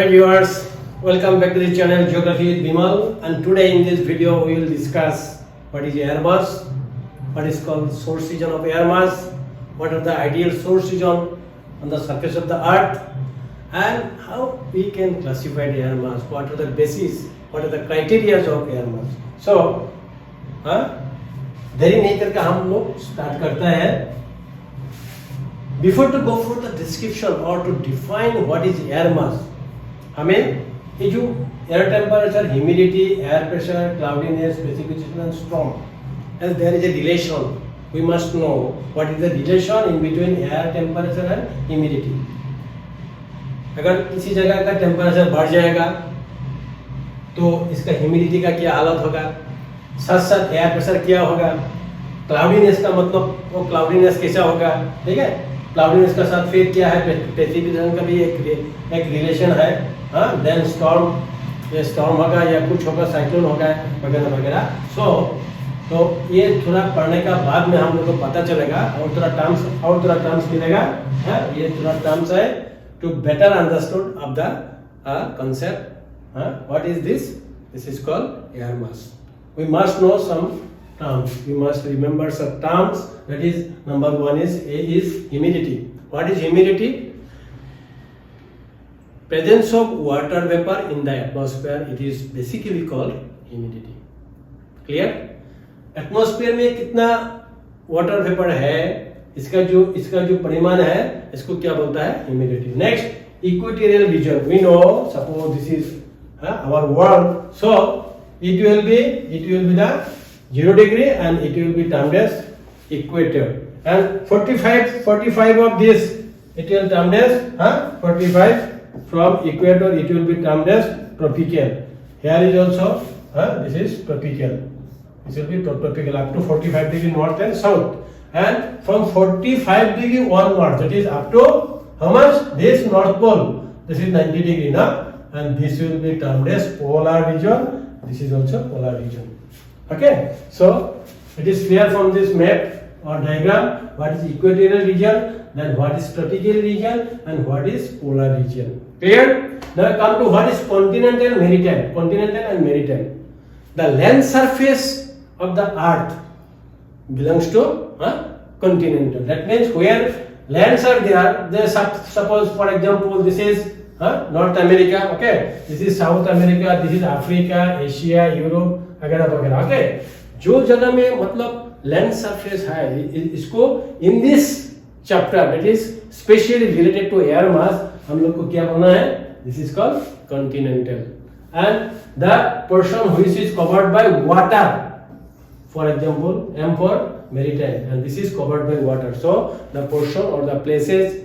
Hi viewers, welcome back to the channel Geography with Bimal, and today in this video we will discuss what is air mass, what is called source region of air mass, what are the ideal source region on the surface of the earth, and how we can classify the air mass, what are the basis, what are the criteria of air mass. So देरी नहीं करके हम लोग start करते हैं. Before to go for the description or to define what is air mass, हमें ये जो air temperature, humidity, air pressure, cloudiness, precipitation and storm, as there is a relation, we must know what is the relation in between air temperature and humidity. अगर किसी जगह का temperature बढ़ जाएगा तो इसका ह्यूमिडिटी का क्या हालत होगा, साथ साथ एयर प्रेशर क्या होगा, क्लाउडीनेस का मतलब वो क्लाउडीनेस कैसा होगा, ठीक है. क्लाउडीनेस का साथ फिर क्या है, प्रेसिपिटेशन का भी एक रिलेशन है. देन स्टॉर्म, ये स्टॉर्म होगा या कुछ होगा, साइक्लोन होगा वगैरह वगैरह. तो ये थोड़ा पढ़ने का बाद में हम लोग को पता चलेगा और थोड़ा टर्म्स मिलेगा. ये थोड़ा टर्म्स है to better understood of the concept. What is this? This is called air mass. We must know some terms. We must remember some terms. That is, number one is A is humidity. What is humidity? Presence of water vapor in the atmosphere. It is basically called humidity. Clear? Atmosphere में कितना water vapor है, इसका जो परिमाण है, इसको क्या बोलता है, humidity. Next, equatorial region. We know, suppose this is our world, so it will be the 0 degree and it will be termed as equator. And 45 of this it will termed as 45 from equator it will be termed as tropical. Here is also this is tropical. This will be tropical up to 45 degree north and south. And from 45 degree onwards, that is up to how much? This north pole. This is 90 degree now, and this will be termed as polar region. This is also polar region. Okay, so it is clear from this map or diagram what is equatorial region, then what is tropical region, and what is polar region. Clear? Now come to what is continental and maritime. Continental and maritime. The land surface of the earth belongs to continental. That means where lands are there, suppose for example this is North America, okay, this is South America, this is Africa, Asia, Europe वगैरह वगैरह. Okay, जो जगह में मतलब land surface है, इसको in this chapter that is specially related to air mass हम लोग को क्या बोलना है, this is called continental. And the portion which is covered by water, for example M for maritime, and this is covered by water. So the portion or the places,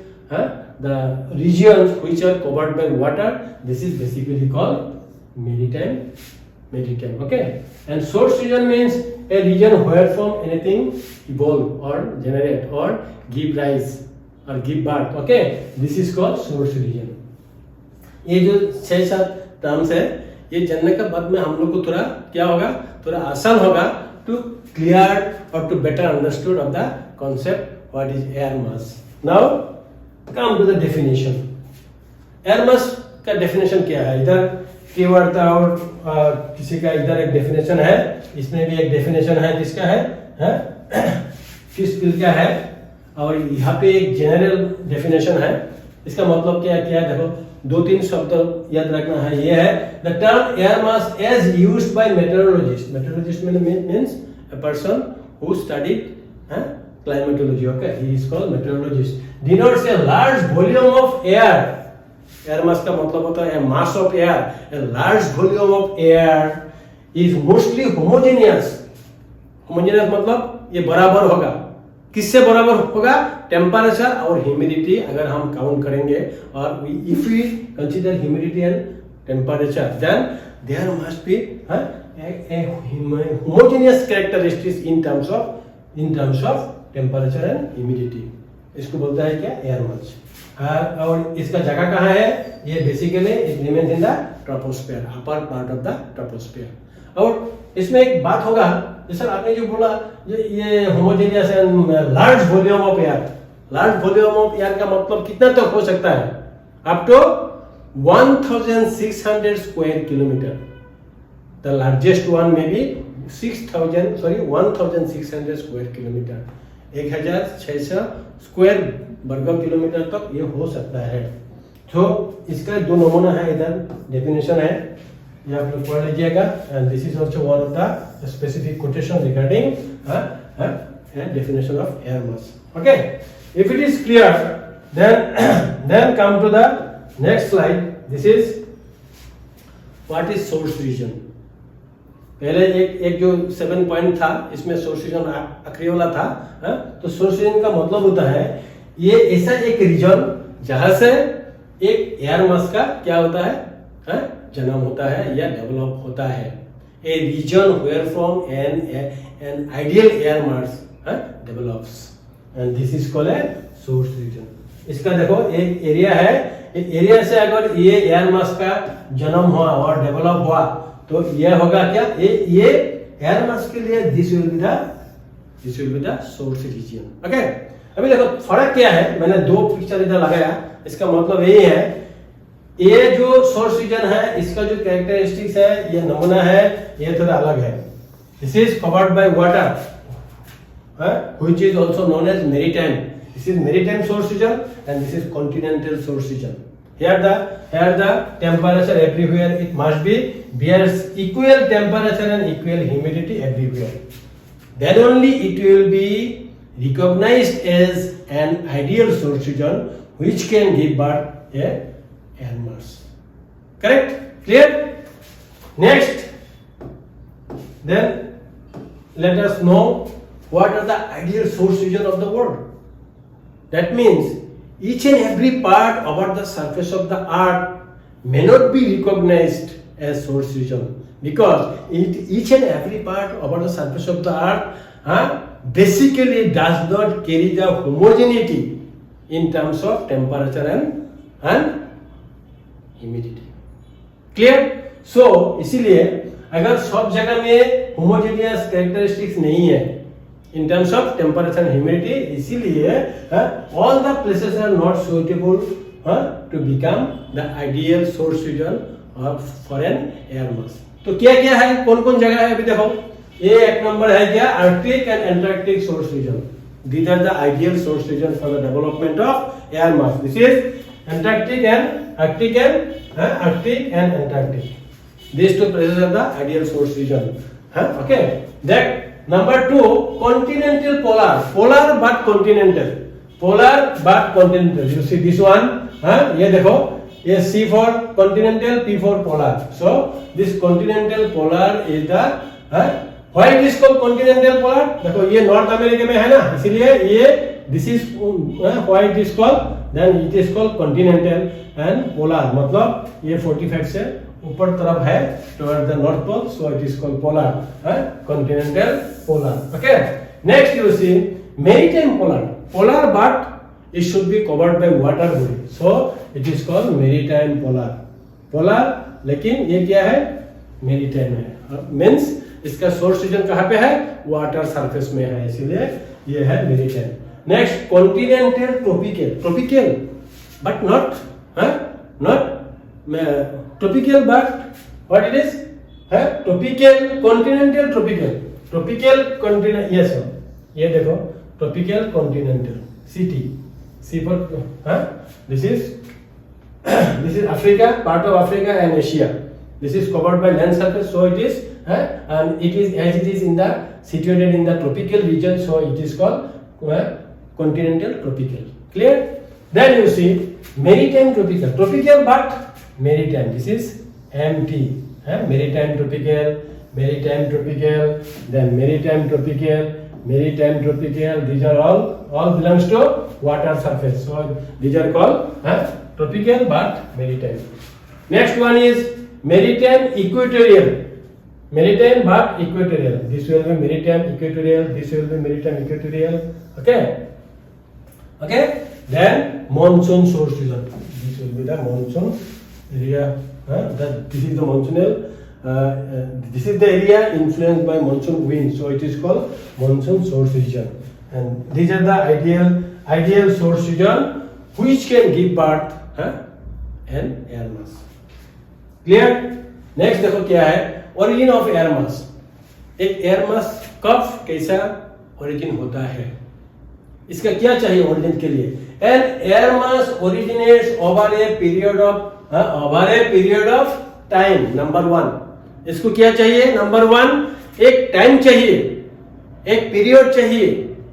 the regions which are covered by water, this is basically called maritime. Okay, and source region means a region where from anything evolve or generate or give rise or give birth. Okay, this is called source region. ये जो 6-7 terms है, ये जानने का बाद में हम लोग को थोड़ा क्या होगा, थोड़ा आसान होगा to clear or to better understood of the concept what is air mass. Now come to the definition. Air mass का definition क्या है, इधर कीवर्ड था और किसी का इधर एक definition है, इसमें भी एक definition है, किसका है, किस बिल का है, और यहाँ पे एक general definition है. इसका मतलब क्या है, देखो 2-3 शब्द याद रखना है. ये है the term air mass as used by meteorologist. Meteorologist means a person who studied climatology. Okay, he is called meteorologist. Denotes a large volume of air. Air mass का मतलब होता है mass of air. A large volume of air is mostly homogeneous. Homogeneous मतलब ये बराबर होगा. किससे बराबर होगा, टेम्परेचर और ह्यूमिडिटी अगर हम काउंट करेंगे, और if we consider humidity and temperature, then there must be homogeneous characteristics in terms of temperature and humidity. इसको बोलता है क्या, एयर मास. और इसका जगह कहाँ है, ये basically it remains in the troposphere, upper part of the troposphere. और इसमें एक बात होगा, जैसे आपने जो बोला ये homogeneous and large volume of air. Large volume of air का मतलब कितना तक हो सकता है, up to 1,600 square kilometer. The largest one may be 1,600 square kilometer. 1,600 square वर्ग किलोमीटर तक ये हो सकता है। तो इसका दो नमूना है, इधर डेफिनेशन है, ये आप लोग पढ़ लीजिएगा। And this is also one of the specific quotation regarding definition of air mass. Okay, if it is clear, then come to the next slide. This is what is source region. पहले एक जो 7 point था, इसमें source reason आखिरी वाला था। तो source reason का मतलब होता है ये ऐसा एक रीजन जहां से एक एयर मास का क्या होता है, जन्म होता है या डेवलप होता है। A region where from an ideal air mass develops, and this is called a source region. इसका देखो एक एरिया है, एरिया से अगर ये एयर मास का जन्म हुआ और डेवलप हुआ तो ये होगा क्या, ये एयर मास के लिए this will be the source region. Okay, अभी देखो फर्क क्या है, मैंने दो पिक्चर इधर लगाया, इसका मतलब यही है ये जो सोर्स रीजन है इसका जो कैरेक्टरिस्टिक्स है, ये नमूना है, ये थोड़ा अलग है। This is covered by water which is also known as maritime. This is maritime source region and this is continental source region. Here the temperature everywhere it must be bears equal temperature and equal humidity everywhere. Then only it will be recognized as an ideal source region which can give birth a air mass. Correct? Clear? Next, then let us know what are the ideal source region of the world. That means each and every part about the surface of the earth may not be recognized as source region because each and every part about the surface of the earth basically does not carry the homogeneity in terms of temperature and humidity. Clear? So इसीलिए अगर सब जगह में homogeneous characteristics नहीं है in terms of temperature and humidity, इसीलिए all the places are not suitable to become the ideal source region for an air mass. तो क्या क्या है, कौन कौन जगह है, अभी देखो ये एक नंबर है क्या, Arctic and Antarctic source region. These are the ideal source region for the development of air mass. This is Antarctic and Arctic and Antarctic. These two places are the ideal source region. Okay. That number 2, continental polar but continental. You see this one, ये देखो, ये C for continental, P for polar. So this continental polar is the why it is called continental polar? देखो ये north America में है ना, इसीलिए ये this is why it is called, then it is called continental and polar, मतलब ये 45 से ऊपर तरफ है toward the north pole, so it is called polar, continental polar. Okay, next you see maritime polar but it should be covered by water body, so it is called maritime polar लेकिन ये क्या है, maritime है, means इसका source reason कहाँ पे है, water surface में है, इसीलिए ये है maritime. Next continental tropical but not tropical but what it is, tropical continental tropical continent, yes sir, ये देखो tropical continental C for this is Africa, part of Africa and Asia. This is covered by land surface, so it is and it is as it is in the situated in the tropical region, so it is called continental tropical. Clear? Then you see maritime tropical but maritime, this is MT, maritime tropical, then maritime tropical, these are all belongs to water surface, so these are called tropical but maritime. Next one is maritime equatorial, but equatorial, this will be maritime equatorial, this will be maritime equatorial. Okay, then monsoon source region, this will be the monsoon area, this is the monsoonal, this is the area influenced by monsoon wind, so it is called monsoon source region, and these are the ideal source region which can give birth and air mass. Clear? Next देखो क्या है origin of air mass. एक air mass कब कैसा origin होता है, इसका क्या चाहिए origin के लिए? An air mass originates over a period of time. Number 1. इसको क्या चाहिए? नंबर 1 एक टाइम चाहिए, एक पीरियड चाहिए,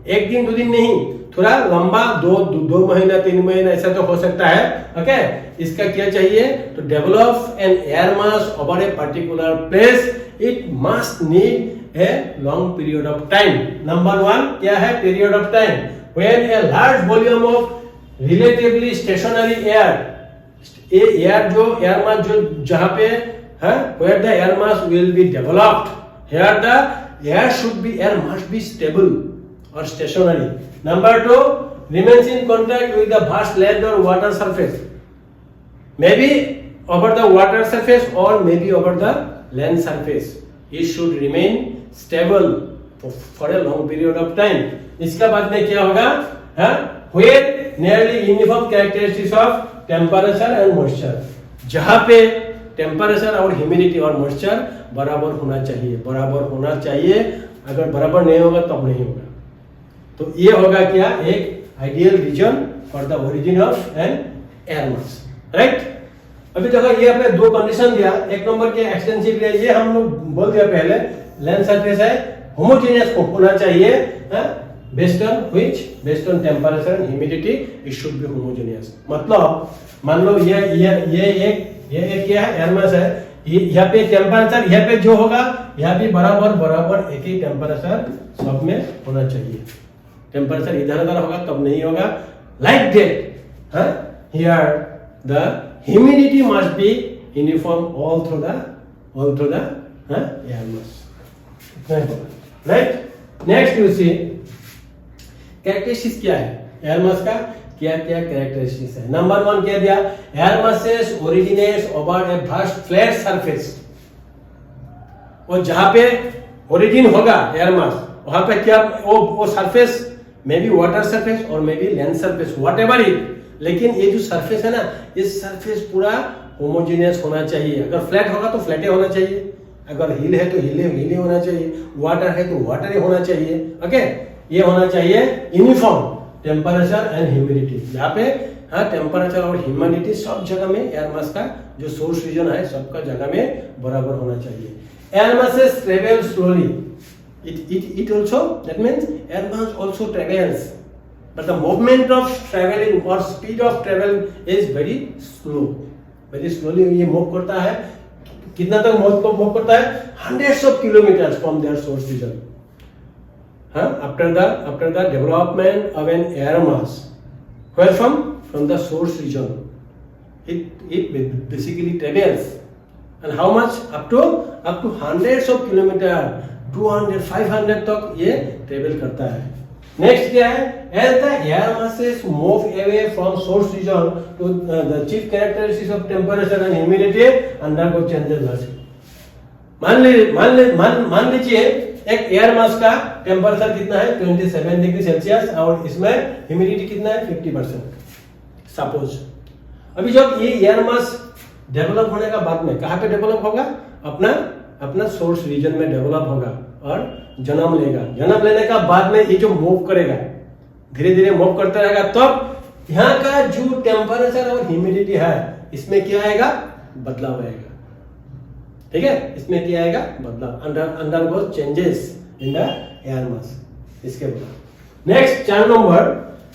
एक दिन 2 दिन नहीं, थोड़ा लंबा, 2 महीना 3 महीना ऐसा तो हो सकता है. ओके, इसका क्या चाहिए? तो develop an air mass over a particular place, it must need a long period of time. Number 1 क्या है? Period of time. When a large volume of relatively stationary air, air जो एयर मास जो जहां पे है, where the air mass will be developed, here the air must be stable or stationary. Number 2, remains in contact with the vast land or water surface, maybe over the water surface or maybe over the land surface. It should remain stable for a long period of time. इसका बाद में क्या होगा? Where nearly uniform characteristics of temperature and moisture, जहां पे temperature और humidity और moisture बराबर होना चाहिए, बराबर होना चाहिए. अगर बराबर नहीं होगा तब नहीं होगा. तो ये होगा क्या? एक ideal region for the origin of an air mass. Right? अभी देखो ये आपने 2 कंडीशन दिया. एक नंबर के एक्सटेंसिव है, ये हम लोग बोल दिया पहले, लैंड सरफेस है, होमोजेनियस होना चाहिए. Based on temperature and humidity it should be homogeneous. मतलब मान लो ये क्या है? एयर मास है. यहाँ पे टेम्परेचर, यहाँ पे जो होगा यहाँ भी बराबर एक ही टेम्परेचर सब में होना चाहिए. टेम्परेचर इधर उधर होगा तब नहीं होगा. Like that here the humidity must be uniform all through the air mass. Right? Next you see characteristics क्या है एयर मास का, क्या क्या कैरेक्टरिस्टिक्स है. नंबर 1 क्या दिया? Air masses originates over a vast flat surface. और जहां पे ओरिजिन होगा एयर मास, वहां पे क्या वो surface may be water surface और may be land surface, whatever it. लेकिन ये जो सरफेस है ना, इस सरफेस पूरा होमोजेनियस होना चाहिए. अगर फ्लैट होगा तो फ्लैट होना चाहिए, अगर हिल है तो हिल होना चाहिए, वाटर है तो वाटर होना चाहिए. ओके, ये होना चाहिए यूनिफॉर्म टेम्परेचर एंड ह्यूमिडिटी. यहाँ पे टेम्परेचर और ह्यूमिडिटी सब जगह में एयर मास का जो सोर्स रीजन है सबका जगह में बराबर होना चाहिए. Air masses travel slowly. It also, that means air mass also travels, but the movement of traveling or speed of travel is very slow. Very slowly ये मूव करता है. कितना तक मूव करता है? hundreds of kilometers from their source region. After the development of an air mass, where from the source region, it basically travels, and how much? Up to hundreds of kilometers, 200, 500 तक ये travel करता है. Next क्या है? As the air masses move away from source region to the chief characteristics of temperature and humidity undergo changes. मान लीजिए एक air mass का टेम्परेचर कितना है? 27 डिग्री सेल्सियस और इसमें ह्यूमिडिटी कितना है? 50%. सपोज अभी जब ये एयर मास डेवलप होने का बाद में कहाँ पे डेवलप होगा? अपना सोर्स रीजन में डेवलप होगा और जन्म लेगा. जन्म लेने का बाद में ये जो मूव करेगा, धीरे धीरे मूव करता रहेगा, तब यहाँ का जो टेम्परेचर और ह्यूमिडिटी है इसमें क्या आएगा? बदलाव आएगा. ठीक है, इसमें क्या आएगा? बदलाव. Undergo changes in the air mass. इसके बाद next 4 number,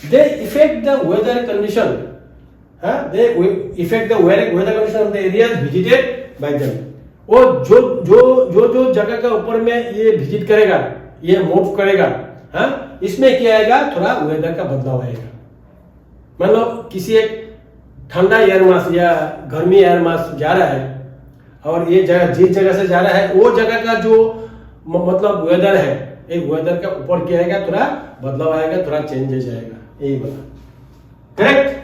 they affect the weather condition. They affect the weather condition of the areas visited by them. वो जो जगह का ऊपर में ये विजिट करेगा, ये मूव करेगा, इसमें क्या आएगा? थोड़ा वेदर का बदलाव आएगा. मान लो किसी एक ठंडा एयर मास या गर्मी एयर मास जा रहा है और ये जगह जिस जगह से जा रहा है वो जगह का जो मतलब वेदर है, एक वेदर का ऊपर क्या आएगा? थोड़ा बदलाव आएगा, थोड़ा चेंजेस आएगा. यही बोला. करेक्ट?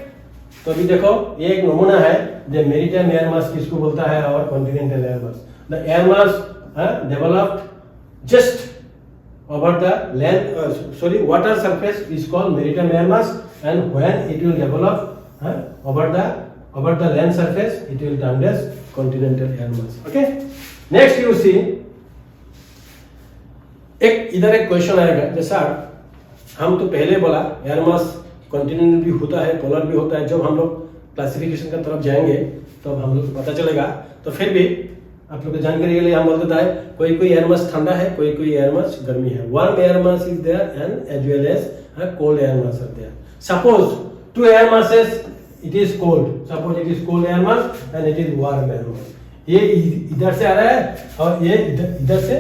तो अभी देखो ये एक नमूना है. द मेरीटाइम एयर मास किसको बोलता है और continental air mass. The air mass developed just over the land water surface is called maritime air mass, and when it will develop over the over the land surface, it will termed as continental air mass. Okay. Next you see, इधर एक question आएगा, जैसा हम तो पहले बोला air mass continental भी होता है, पोलर भी होता है. जब हम लोग क्लासिफिकेशन का तरफ जाएंगे तो हम लोग को पता चलेगा. तो फिर भी आप लोग को जानकारी के लिए हम बोलते हैं कोई कोई एयर मास ठंडा है, कोई कोई एयर मास गर्मी है. Warm air mass is there and as well as cold air mass are there. Suppose two air masses it is cold, suppose it is cold air mass and it is warm air mass. ये इधर से आ रहा है और ये इधर से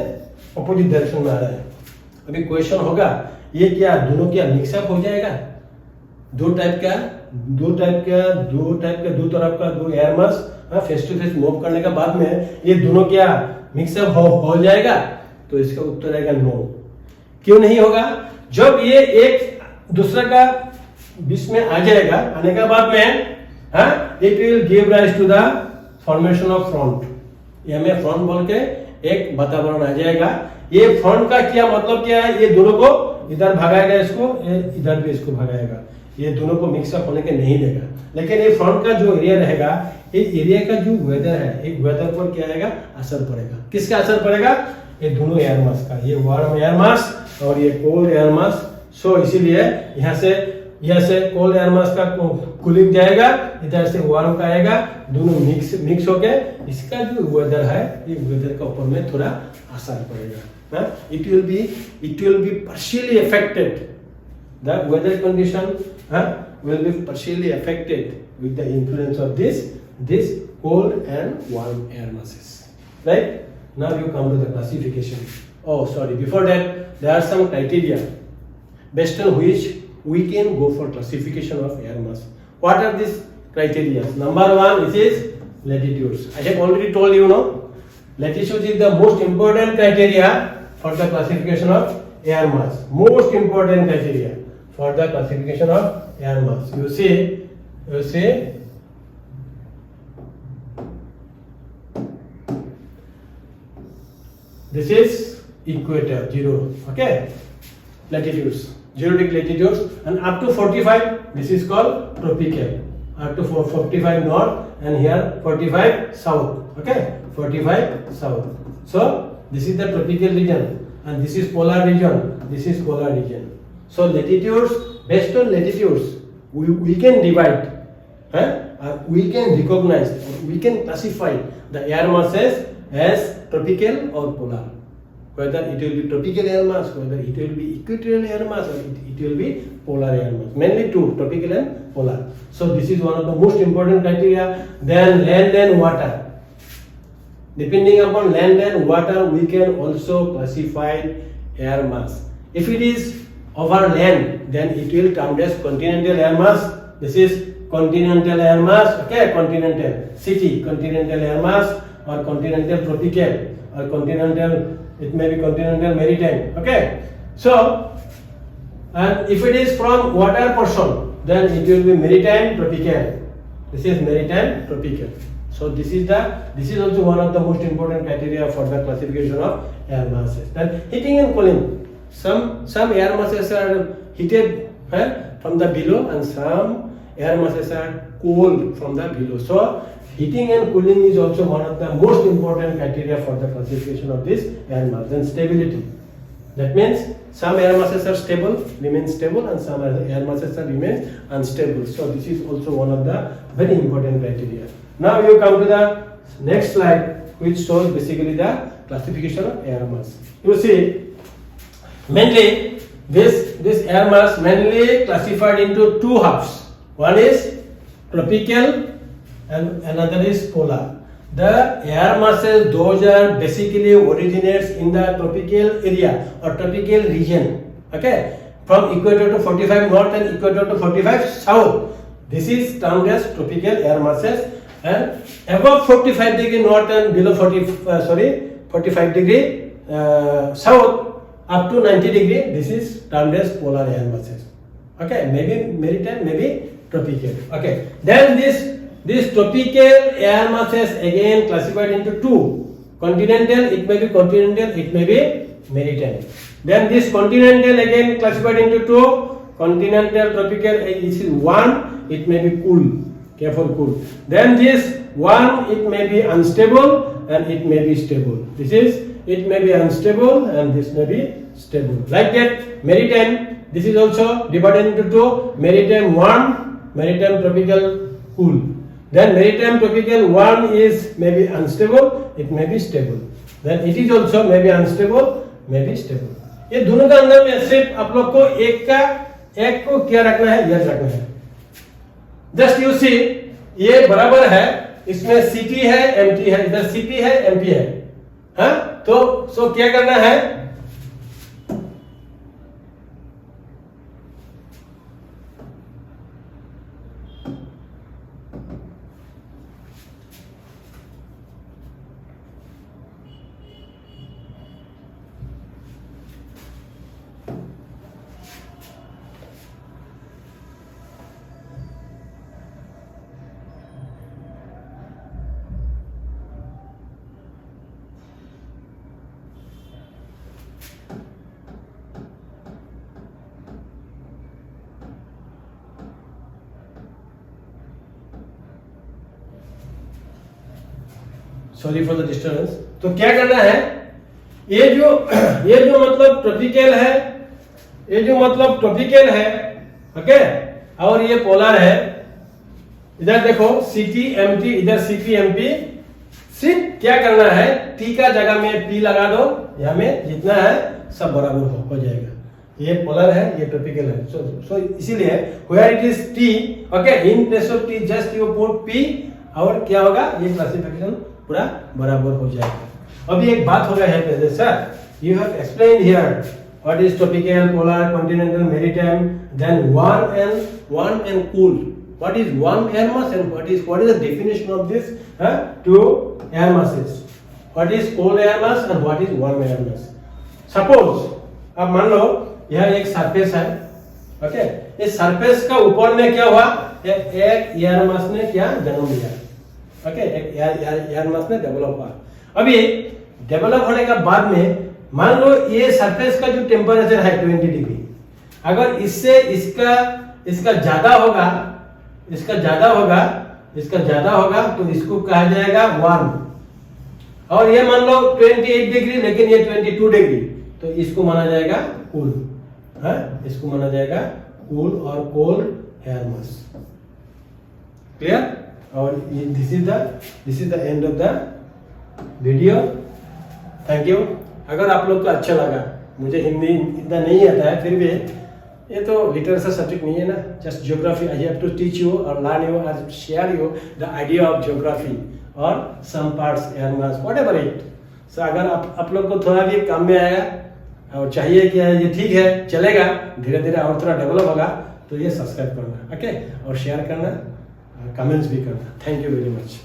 opposite direction में आ रहा है. अभी क्वेश्चन होगा ये क्या दोनों क्या मिक्सअप हो जाएगा? दो तरफ का दो air mass face to face move करने के बाद में ये दोनों क्या मिक्सअप हो जाएगा? तो इसका उत्तर आएगा नो. क्यों नहीं होगा? जब ये एक दूसरे का बीच में आ जाएगा, आने के बाद में it will give rise to the formation of front. ये हमें फ्रंट बोल के एक वातावरण आ जाएगा. ये फ्रंट का क्या मतलब क्या है? ये दोनों को इधर भगाएगा, इसको इधर भी इसको भगाएगा. ये दोनों को मिक्सअप होने के नहीं देगा. लेकिन ये फ्रंट का जो एरिया रहेगा, ये एरिया का जो वेदर है, एक वेदर पर क्या आएगा? असर पड़ेगा. किसका असर पड़ेगा? ये दोनों एयर मास का. ये वार्म एयर मास और ये कोल्ड एयर मास. सो इसीलिए यहाँ से कोल्ड एयर मास का कूलिंग जाएगा, इधर से वार्म का आएगा, दोनों मिक्स होके इसका जो वेदर है, ये वेदर के ऊपर में थोड़ा असर पड़ेगा. It will be partially affected. The weather condition will be partially affected with the influence of this cold and warm air masses. Right? Now you come to the classification. Oh, sorry. Before that, there are some criteria based on which we can go for classification of air mass. What are these criteria? Number one, this is latitudes. I have already told you, no? Latitude is the most important criteria for the classification of air mass. Most important criteria for the classification of air mass. You see, this is equator, 0. Okay, latitudes. 0 degree latitudes, and up to 45, this is called tropical. Up to 45 north and here 45 south. Okay, 45 south. So this is the tropical region and this is polar region. This is polar region. So latitudes, based on latitudes, we can divide. We can recognize, we can classify the air masses as tropical or polar. Whether it will be tropical air mass, whether it will be equatorial air mass, or it will be polar air mass. Mainly two, tropical and polar. So this is one of the most important criteria. Then land and water. Depending upon land and water, we can also classify air mass. If it is over land, then it will termed as continental air mass. This is continental air mass. Okay, continental city, continental air mass, or continental tropical, or continental. It may be continental maritime. Okay, so and if it is from water portion, then it will be maritime tropical. This is maritime tropical. So this is also one of the most important criteria for the classification of air masses. Then heating and cooling. Some air masses are heated from the below, and some air masses are cooled from the below. So heating and cooling is also one of the most important criteria for the classification of this air mass. Then stability. That means some air masses are stable, remain stable, and some air masses are remain unstable. So this is also one of the very important criteria. Now you come to the next slide, which shows basically the classification of air mass. You see, mainly this air mass mainly classified into two halves. One is tropical and another is polar. The air masses, those are basically originates in the tropical area or tropical region. Okay, from equator to 45 north and equator to 45 south. This is termed as tropical air masses, and above 45 degree north and below 45 degree south up to 90 degree. This is termed as polar air masses. Okay, maybe maritime, maybe tropical. Okay, then this tropical air masses again classified into two. Continental, it may be continental, it may be maritime. Then this continental again classified into two. Continental, tropical, this is one, it may be cool. careful, cool. Then this one, it may be unstable and it may be stable. This is, it may be unstable and this may be stable. Like that, maritime, this is also divided into two. Maritime 1, maritime tropical cool. Then maritime tropical 1 is maybe unstable, it may be stable. Then it is also maybe unstable, maybe stable. ये दोनों का अंदर में सिर्फ आप लोग को एक को क्या रखना है, याद रखना है. जस्ट यू सी, ये बराबर है, इसमें CT है, MT है, इधर CP है, MP है, हाँ? तो सो क्या करना है, सॉरी फॉर द डिस्टर्बेंस. तो क्या करना है, ये जो मतलब ट्रॉपिकल है, ये जो मतलब ट्रॉपिकल है, ओके, और ये पोलर है. इधर देखो CT MT, इधर CP MP. सिर्फ क्या करना है, T का जगह में P लगा दो, यहाँ में जितना है सब बराबर हो जाएगा. ये पोलर है, ये ट्रॉपिकल है. सो इसीलिए where it is T, okay, in place of T just you put P, और क्या होगा, ये क्लासिफिकेशन पूरा बराबर हो जाएगा. अभी एक बात होगा यहाँ पे, sir you have explain here what is tropical, polar, continental, maritime, then warm and cool. What is warm air mass and what is the definition of this two air masses? What is cold air mass and what is warm air mass? Suppose अब मान लो यह एक surface है, okay, इस surface का ऊपर में क्या हुआ, एक एयर मास ने क्या जन्म लिया, ओके, एक एयर मास ने डेवलप हुआ. अभी डेवलप होने के बाद में मान लो ये सरफेस का जो टेम्परेचर है 20 डिग्री, अगर इससे इसका ज्यादा होगा तो इसको कहा जाएगा वार्म. और ये मान लो 28 डिग्री लेकिन ये 22 डिग्री, तो इसको माना जाएगा कूल. इसको माना जाएगा कूल और कोल्ड एयर मास. क्लियर? और this is the end of the video. Thank you. अगर आप लोग को अच्छा लगा, मुझे हिंदी इतना नहीं आता है, फिर भी ये तो लिटरेचर सब्जेक्ट नहीं है ना, just geography. I have to teach you और लर्न यू और share you the idea of geography और some parts air mass whatever it. So अगर आप लोग को थोड़ा भी काम में आया और चाहिए कि ये ठीक है, चलेगा, धीरे धीरे और थोड़ा डेवलप होगा, तो ये सब्सक्राइब करना, ओके, और शेयर करना, कमेंट्स भी करना. Thank you very much.